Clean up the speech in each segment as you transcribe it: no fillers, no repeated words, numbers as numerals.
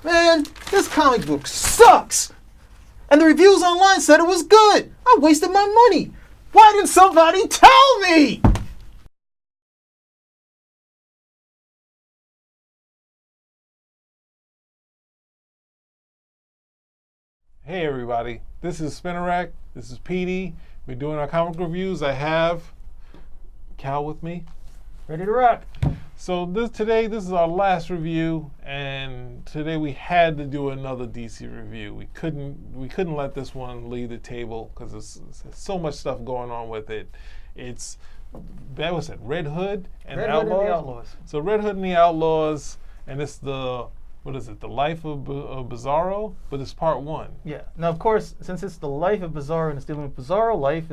Man, this comic book sucks! And the reviews online said it was good! I wasted my money! Why didn't somebody tell me? Hey everybody, this is Spinnerack, this is Petey. We're doing our comic reviews. I have Cal with me. Ready to rock. So today this is our last review, and today we had to do another DC review. We couldn't let this one leave the table because there's so much stuff going on with it. It's Red Hood and Outlaws. So Red Hood and the Outlaws, and it's the Life of Bizarro, but it's part 1. Yeah. Now, of course, since it's the life of Bizarro and it's dealing with Bizarro, life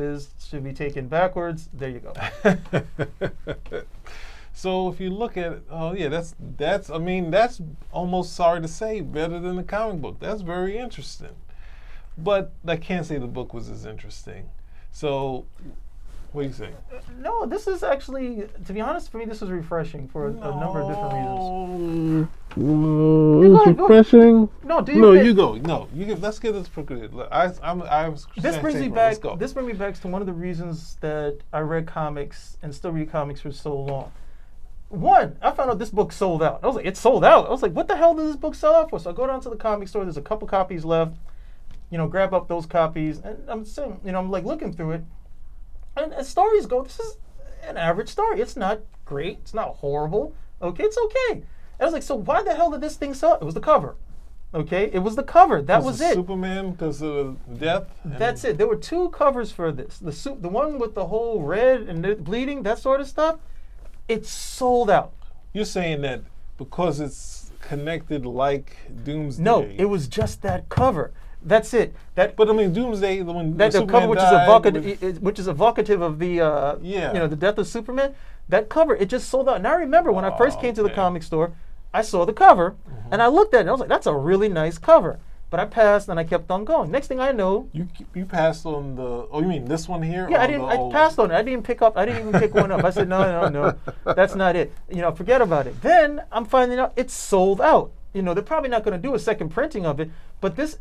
should be taken backwards. There you go. So if you look at it, that's almost, sorry to say, better than the comic book. That's very interesting. But I can't say the book was as interesting. So what do you think? No, this is actually, to be honest, for me, this was refreshing for a number of different reasons. It's refreshing. You go. Let's get this progressive. This brings me back to one of the reasons that I read comics and still read comics for so long. One, I found out this book sold out. I was like, it sold out. I was like, what the hell did this book sell out for? So I go down to the comic store. There's a couple copies left. Grab up those copies, and I'm sitting, I'm like looking through it. And as stories go, this is an average story. It's not great. It's not horrible. Okay, it's okay. And I was like, so why the hell did this thing sell? It was the cover. Okay, it was the cover. That was it. Superman because of death. That's it. There were 2 covers for this. The one with the whole red and the bleeding, that sort of stuff. It's sold out. You're saying that because it's connected like Doomsday? No, it was just that cover. That's it. But I mean, Doomsday, the cover, which is evocative of the the death of Superman. That cover, it just sold out. And I remember when I first came to the comic store, I saw the cover and I looked at it and I was like, that's a really nice cover. But I passed and I kept on going. Next thing I know, you passed on the. Oh, you mean this one here? Yeah, I passed on it. I didn't even pick one up. I said no, that's not it. Forget about it. Then I'm finding out it's sold out. They're probably not going to do a second printing of it, but this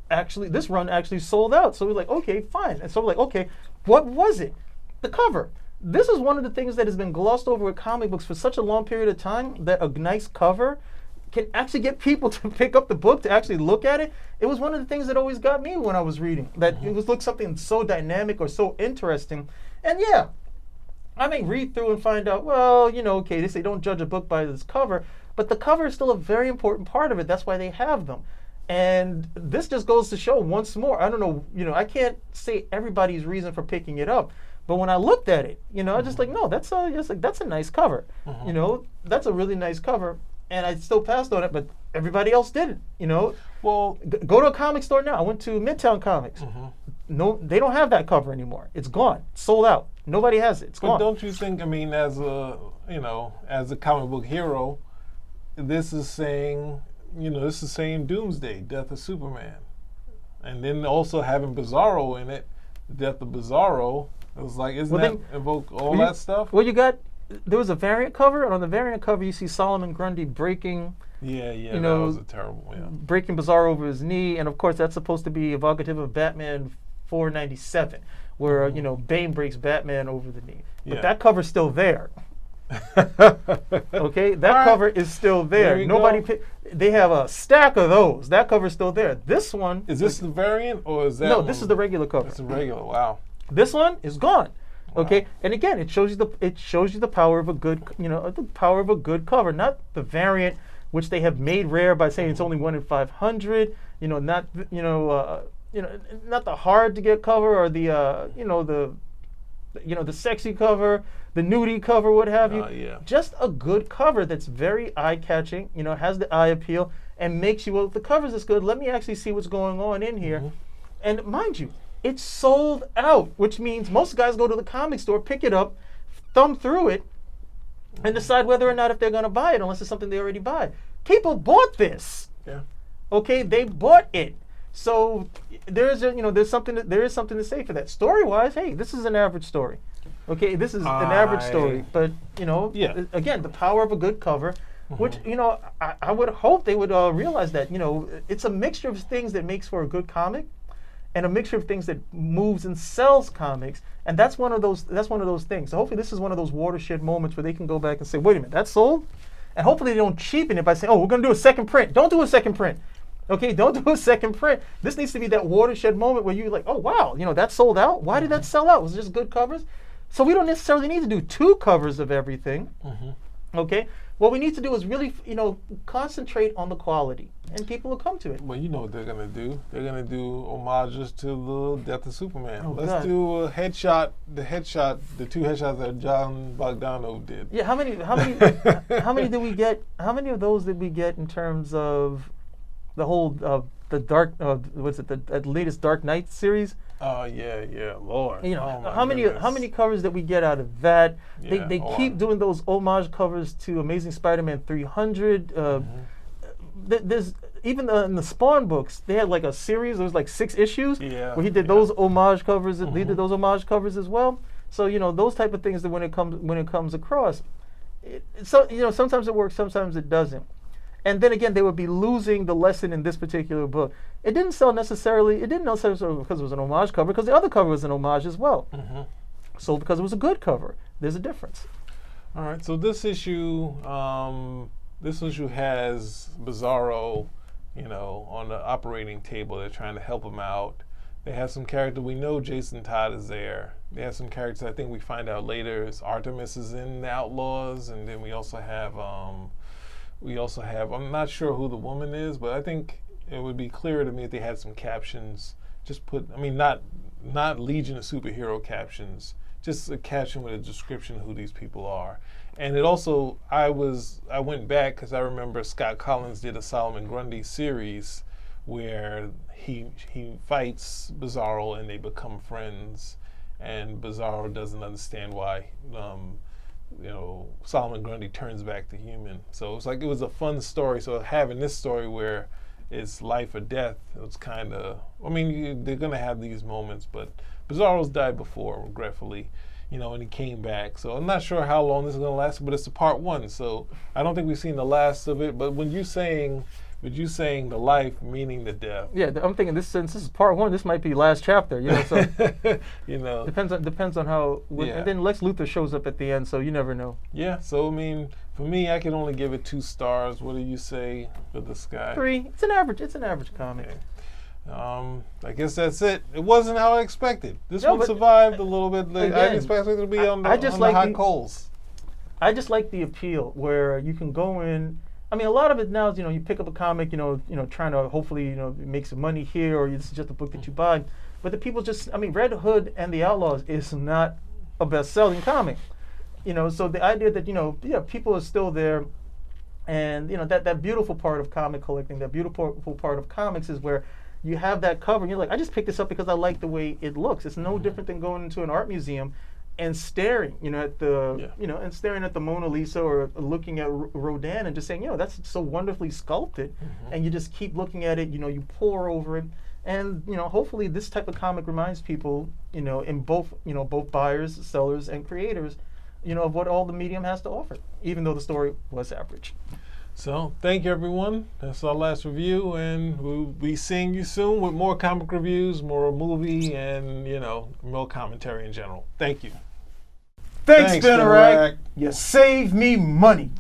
run actually sold out. So we're like, okay, fine. And so we're like, okay, what was it? The cover. This is one of the things that has been glossed over with comic books for such a long period of time, that a nice cover can actually get people to pick up the book, to actually look at it. It was one of the things that always got me when I was reading, that it was something so dynamic or so interesting. And yeah, I may read through and find out, well, okay, they say don't judge a book by this cover, but the cover is still a very important part of it. That's why they have them. And this just goes to show once more, I don't know, I can't say everybody's reason for picking it up, but when I looked at it, I was just like, no, that's a nice cover. That's a really nice cover. And I still passed on it, but everybody else didn't, Well, go to a comic store now. I went to Midtown Comics. No, they don't have that cover anymore. It's gone. It's sold out. Nobody has it. It's gone. But don't you think, as a comic book hero, this is saying Doomsday, Death of Superman. And then also having Bizarro in it, Death of Bizarro, it was like, evoke all that stuff? Well, there was a variant cover, and on the variant cover you see Solomon Grundy breaking. That was a terrible. Yeah. Breaking Bizarro over his knee, and of course that's supposed to be evocative of Batman 497, where Bane breaks Batman over the knee. But that cover's still there. Okay, that cover is still there. They have a stack of those. That cover's still there. This one is this the variant, or is that? No, this is the regular cover. It's a regular. Wow. This one is gone. Okay, and again, it shows you the power of a good, the power of a good cover, not the variant, which they have made rare by saying it's only 1 in 500. Not the hard to get cover, or the sexy cover, the nudie cover, what have you. Just a good cover that's very eye catching. Has the eye appeal and makes you, well, if the cover's this good, let me actually see what's going on in here. And mind you, it's sold out, which means most guys go to the comic store, pick it up, thumb through it, and decide whether or not if they're going to buy it, unless it's something they already buy. People bought this. Yeah. Okay, they bought it. So there is something to say for that. Story-wise, hey, this is an average story. Okay, this is an average story, but again, the power of a good cover. which, I would hope they would realize that, it's a mixture of things that makes for a good comic and a mixture of things that moves and sells comics. And that's one of those things. So hopefully this is one of those watershed moments where they can go back and say, wait a minute, that's sold? And hopefully they don't cheapen it by saying, oh, we're going to do a second print. Don't do a second print. Okay, don't do a second print. This needs to be that watershed moment where you're like, oh, wow, that sold out? Why did that sell out? Was it just good covers? So we don't necessarily need to do 2 covers of everything. Okay? What we need to do is really, concentrate on the quality, and people will come to it. Well, you know what they're going to do. They're going to do homages to the Death of Superman. Oh, Let's God. do a headshot, the 2 headshots that John Bogdanov did. Yeah, how many did we get? How many of those did we get in terms of the whole the dark the latest Dark Knight series? Oh yeah, Lord. Oh, my how many covers did we get out of that? Yeah, they keep doing those homage covers to Amazing Spider-Man 300. There's even in the Spawn books, they had like a series. There was like 6 issues where he did those homage covers. They did those homage covers as well. So those type of things that when it comes across, sometimes it works, sometimes it doesn't. And then again, they would be losing the lesson in this particular book. It didn't sell necessarily. It didn't necessarily because it was an homage cover, because the other cover was an homage as well. So because it was a good cover, there's a difference. All right. So this issue has Bizarro, on the operating table. They're trying to help him out. They have some character. We know Jason Todd is there. They have some characters. I think we find out later is Artemis is in the Outlaws, and then we also have. I'm not sure who the woman is, but I think it would be clearer to me if they had some captions. Not Legion of Superhero captions, just a caption with a description of who these people are. And it also, I went back because I remember Scott Collins did a Solomon Grundy series where he fights Bizarro and they become friends, and Bizarro doesn't understand why Solomon Grundy turns back to human. So it was a fun story. So having this story where it's life or death, it was kind of, they're going to have these moments, but Bizarro's died before, regretfully, and he came back. So I'm not sure how long this is going to last, but it's a part 1. So I don't think we've seen the last of it, but when you're saying the life, meaning the death. Yeah, I'm thinking since this is part 1, this might be last chapter. So depends on how. And then Lex Luthor shows up at the end, so you never know. Yeah. So for me, I can only give it 2 stars. What do you say for this guy? 3. It's an average comic. Okay. I guess that's it. It wasn't how I expected. This one survived a little bit. I didn't expect it to be on the hot coals. I just like the appeal where you can go in. A lot of it now is, you pick up a comic, trying to hopefully, make some money here, or this is just a book that you buy. But the people Red Hood and the Outlaws is not a best-selling comic. So the idea that, people are still there, and, that beautiful part of comic collecting, that beautiful part of comics is where you have that cover, and you're like, I just picked this up because I like the way it looks. It's no different than going into an art museum and staring, at the Mona Lisa, or looking at Rodin and just saying, that's so wonderfully sculpted, and you just keep looking at it, you pore over it, and hopefully this type of comic reminds people, in both buyers, sellers, and creators, of what all the medium has to offer, even though the story was average. So thank you, everyone. That's our last review, and we'll be seeing you soon with more comic reviews, more movie, and more commentary in general. Thank you. Thanks, Spinner Rack. You saved me money.